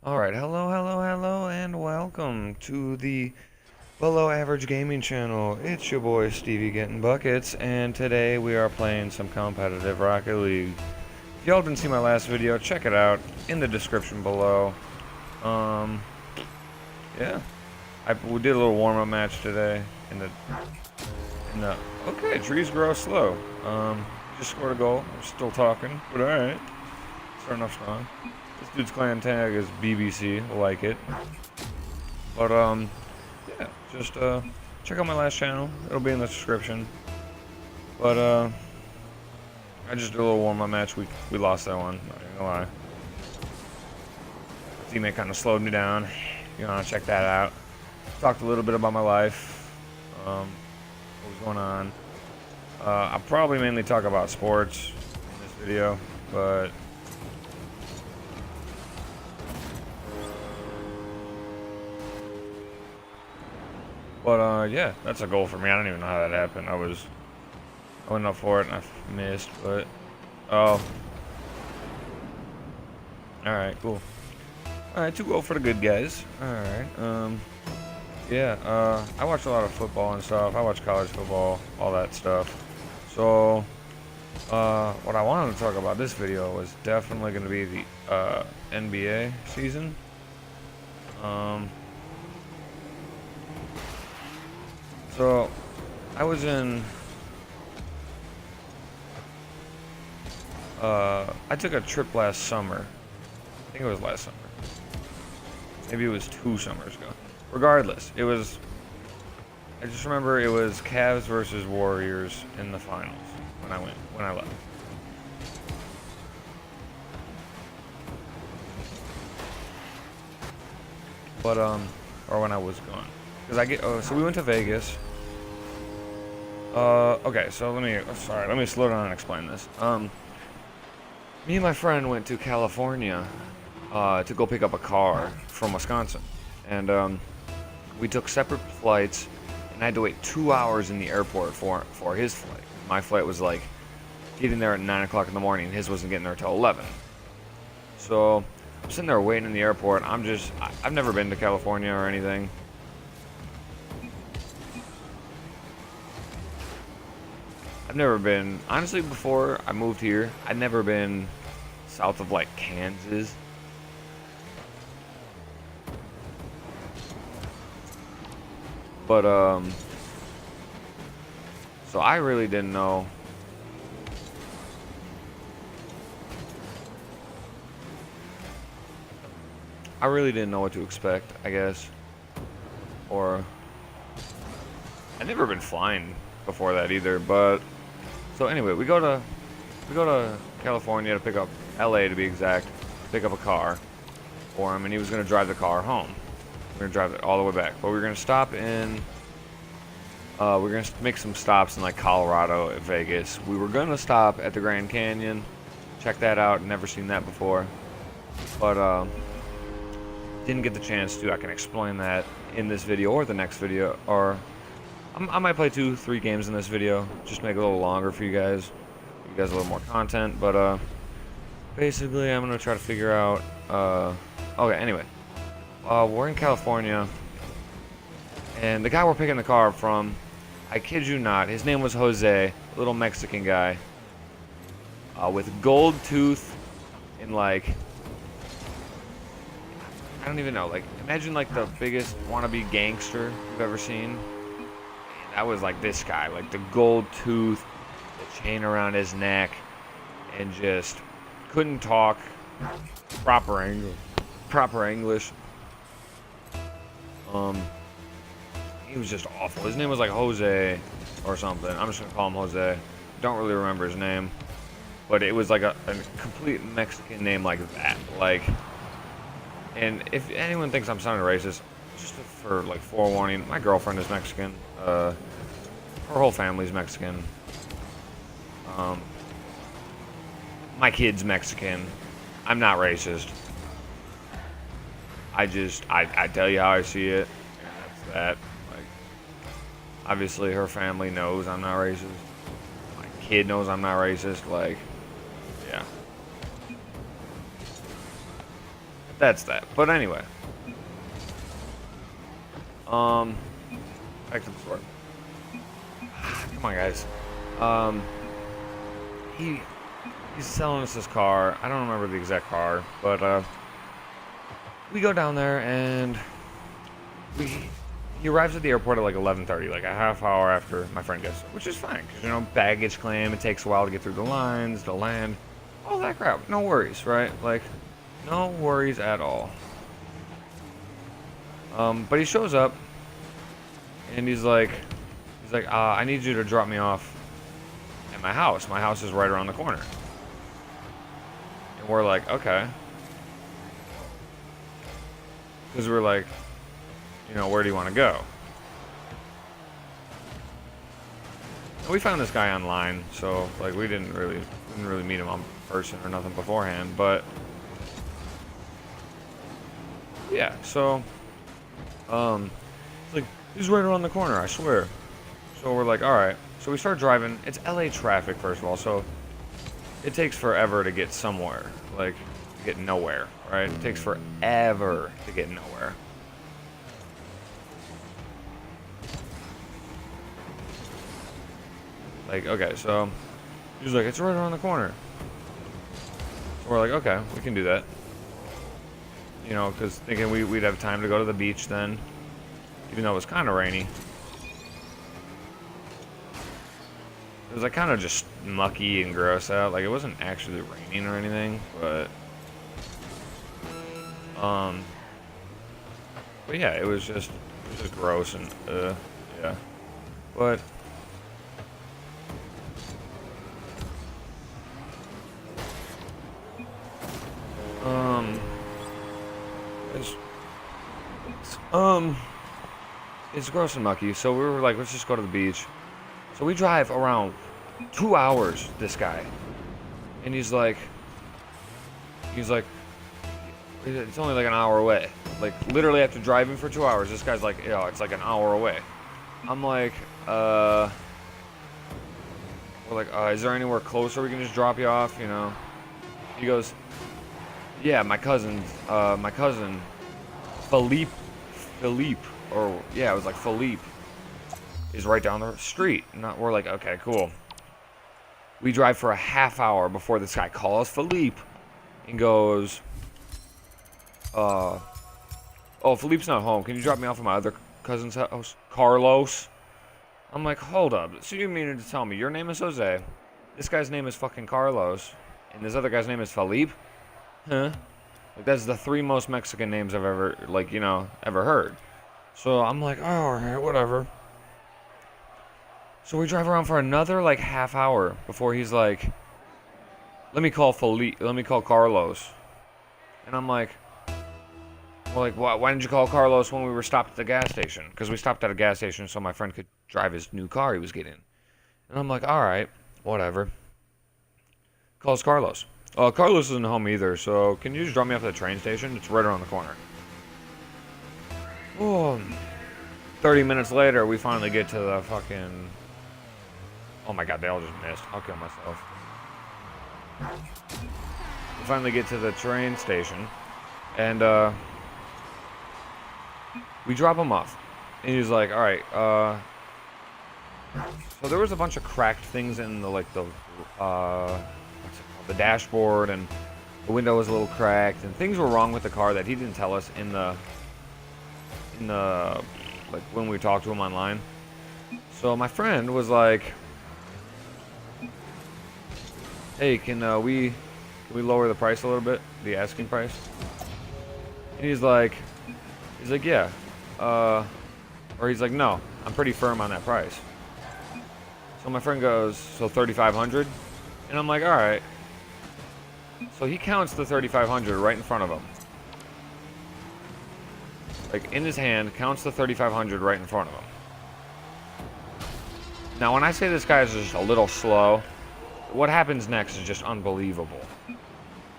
Alright, hello, and welcome to the Below Average Gaming Channel. It's your boy Stevie getting buckets, and today we are playing some competitive Rocket League. If y'all didn't see my last video, check it out in the description below. Um, yeah, we did a little warm-up match today in the. Okay, trees grow slow. Just scored a goal. We're still talking, but alright. Starting off strong. This dude's clan tag is BBC. I like it. But, yeah, just, check out my last channel. It'll be in the description. But, I just did a little warm-up match. We lost that one. Not even gonna lie. Teammate kind of slowed me down. If you wanna check that out. Talked a little bit about my life. What was going on. I'll probably mainly talk about sports in this video, but yeah, that's a goal for me. I don't even know how that happened. I went up for it and I missed, but oh, all right, cool. All right, 2-0 for the good guys. All right, yeah, I watch a lot of football and stuff. I watch college football, all that stuff. So, what I wanted to talk about this video was definitely going to be the NBA season. So, I was in, I took a trip last summer. I think it was last summer. Maybe it was 2 summers ago. Regardless, I just remember it was Cavs versus Warriors in the finals when I left. But, or when I was gone. So we went to Vegas. Okay, so let me slow down and explain this. Me and my friend went to California, to go pick up a car from Wisconsin. And, we took separate flights, and I had to wait 2 hours in the airport for his flight. My flight was like getting there at 9 o'clock in the morning, and his wasn't getting there till 11. So I'm sitting there waiting in the airport. I've never been to California or anything. I've never been, honestly, before I moved here, I'd never been south of like Kansas. But, so I really didn't know. I really didn't know what to expect, I guess. Or, I'd never been flying before that either, but, so anyway, we go to California to pick up, LA to be exact, to pick up a car for him, and he was going to drive the car home. We're going to drive it all the way back, but we're going to stop in, we're going to make some stops in like Colorado, Vegas. We were going to stop at the Grand Canyon, check that out, never seen that before, but didn't get the chance to. I can explain that in this video or the next video, or I might play 2-3 games in this video, just make it a little longer for you guys, give you guys a little more content, but basically I'm going to try to figure out, okay, anyway. We're in California, and the guy we're picking the car up from, I kid you not, his name was Jose, a little Mexican guy, with gold tooth and like, I don't even know, like, imagine like the biggest wannabe gangster you've ever seen. That was like this guy, like the gold tooth, the chain around his neck, and just couldn't talk proper English. He was just awful. His name was like Jose or something. I'm just gonna call him Jose. Don't really remember his name, but it was like a complete Mexican name like that. Like, and if anyone thinks I'm sounding racist, just for like forewarning, my girlfriend is Mexican. Her whole family's Mexican. My kid's Mexican. I'm not racist. I tell you how I see it, and that's that. Like, obviously her family knows I'm not racist. My kid knows I'm not racist. Like, yeah. that's that. But anyway. Back to the story. Come on, guys. He's selling us this car. I don't remember the exact car, but we go down there and he arrives at the airport at like 11:30, like a half hour after my friend gets there, which is fine because, you know, baggage claim, it takes a while to get through the lines, to land, all that crap. No worries, right? Like, no worries at all. But he shows up and he's like, I need you to drop me off at my house. My house is right around the corner. And we're like, okay. Because we're like, you know, where do you want to go? And we found this guy online, so like we didn't really meet him on person or nothing beforehand, but yeah, so it's like, he's right around the corner, I swear. So we're like, alright. So we start driving. It's LA traffic, first of all, so it takes forever to get somewhere. Like, to get nowhere, right? It takes forever to get nowhere. Like, okay, so he's like, it's right around the corner. So we're like, okay, we can do that. You know, because thinking we'd have time to go to the beach then, even though it was kind of rainy. It was like kind of just mucky and gross out. Like, it wasn't actually raining or anything, but yeah, it was just gross and yeah. But it's gross and mucky. So we were like, let's just go to the beach. So we drive around 2 hours, this guy. And he's like, it's only like an hour away. Like, literally after driving for 2 hours, this guy's like, yo, it's like an hour away. I'm like, we're like, is there anywhere closer we can just drop you off, you know? He goes, yeah, my cousin, Philippe, or yeah, it was like Philippe, is right down the street. We're like, okay, cool. We drive for a half hour before this guy calls Philippe and goes, oh, Philippe's not home. Can you drop me off at my other cousin's house, Carlos? I'm like, hold up. So you mean to tell me your name is Jose, this guy's name is fucking Carlos, and this other guy's name is Philippe? Huh? Like, that's the 3 most Mexican names I've ever, like, you know, ever heard. So I'm like, oh, alright, whatever. So we drive around for another, like, half hour before he's like, let me call Carlos. And I'm like, well, like, why didn't you call Carlos when we were stopped at the gas station? Because we stopped at a gas station so my friend could drive his new car he was getting. And I'm like, alright, whatever. Calls Carlos. Carlos isn't home either, so can you just drop me off at the train station? It's right around the corner. Oh, 30 minutes later, we finally get to the fucking... Oh my god, they all just missed. I'll kill myself. We finally get to the train station, and we drop him off. And he's like, alright, so there was a bunch of cracked things in the, like, the dashboard, and the window was a little cracked, and things were wrong with the car that he didn't tell us in the like, when we talked to him online. So my friend was like, hey, can we lower the price a little bit, the asking price? And he's like, yeah, or he's like, no, I'm pretty firm on that price. So my friend goes, so 3,500? And I'm like, all right. So he counts the 3,500 right in front of him. Like, in his hand, counts the 3,500 right in front of him. Now, when I say this guy is just a little slow, what happens next is just unbelievable.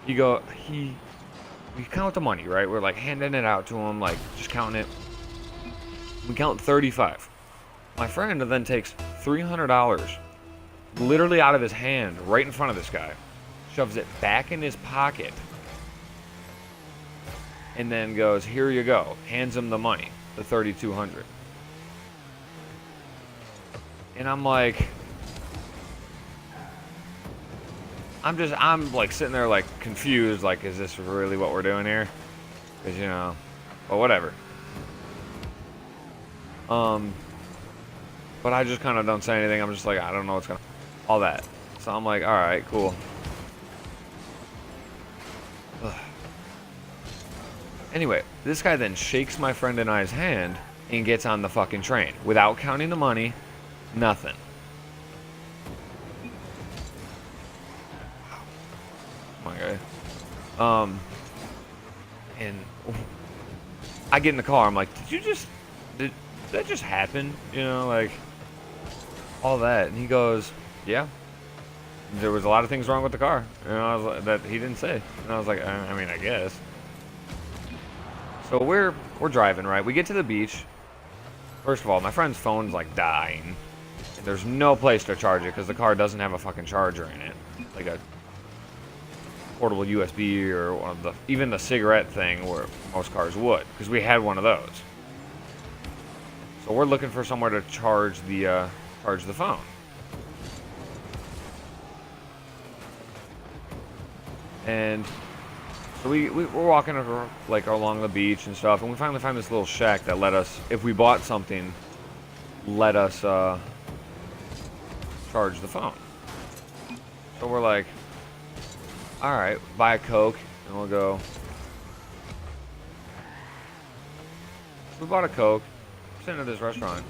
We count the money, right? We're like handing it out to him, like just counting it. We count 35. My friend then takes $300 literally out of his hand right in front of this guy, shoves it back in his pocket, and then goes, "Here you go." Hands him the money, the 3,200. And I'm like, I'm like sitting there like confused, like, is this really what we're doing here? Because, you know, well, whatever. But I just kind of don't say anything. I'm just like, I don't know what's going to, all that. So I'm like, all right, cool. Ugh. Anyway, this guy then shakes my friend and I's hand and gets on the fucking train without counting the money, nothing. My guy. And I get in the car. I'm like, did that just happen? You know, like all that. And he goes, yeah. There was a lot of things wrong with the car. And I was like, that he didn't say. And I was like, I mean, I guess. So we're driving, right? We get to the beach. First of all, my friend's phone's like dying. And there's no place to charge it because the car doesn't have a fucking charger in it, like a portable USB or one of the, even the cigarette thing where most cars would, because we had one of those. So we're looking for somewhere to charge the phone. And so we're walking like along the beach and stuff, and we finally find this little shack that let us, if we bought something, let us charge the phone. So we're like, all right, buy a Coke, and we'll go. So we bought a Coke, sitting at this restaurant,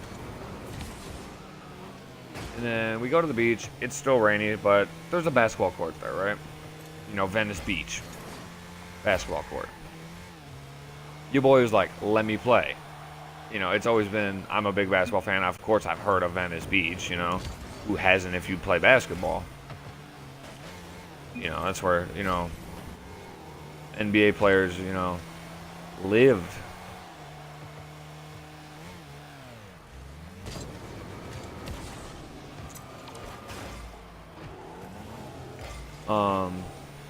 and then we go to the beach. It's still rainy, but there's a basketball court there, right? You know, Venice Beach. Basketball court. Your boy was like, let me play. You know, it's always been, I'm a big basketball fan. Of course, I've heard of Venice Beach, you know. Who hasn't if you play basketball? You know, that's where, you know, NBA players, you know, lived.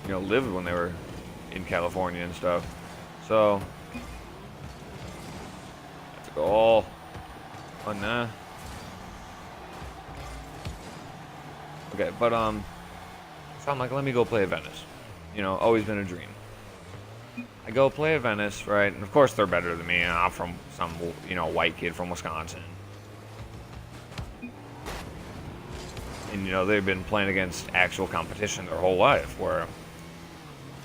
You know, lived when they were in California and stuff. So that's a goal. Fun, nah. Okay, but so I'm like, let me go play at Venice. You know, always been a dream. I go play at Venice, right? And of course they're better than me. I'm from some, you know, white kid from Wisconsin. And, you know, they've been playing against actual competition their whole life, where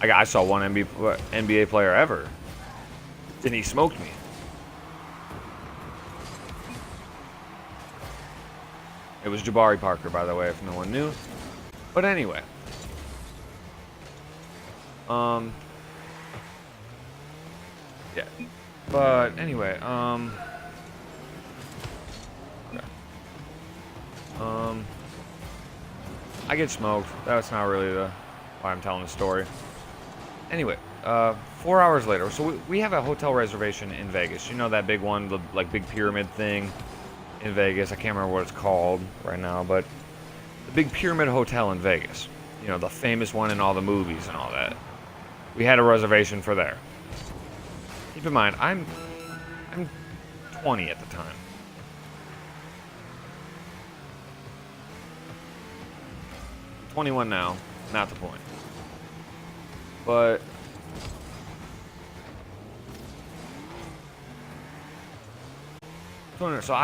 I saw one NBA player ever, and he smoked me. It was Jabari Parker, by the way, if no one knew. But anyway. Yeah. But anyway, okay. I get smoked. That's not really why I'm telling the story. Anyway, 4 hours later, so we have a hotel reservation in Vegas. You know that big one, the like big pyramid thing in Vegas. I can't remember what it's called right now, but the big pyramid hotel in Vegas. You know, the famous one in all the movies and all that. We had a reservation for there. Keep in mind, I'm 20 at the time. I'm 21 now, not the point. But so I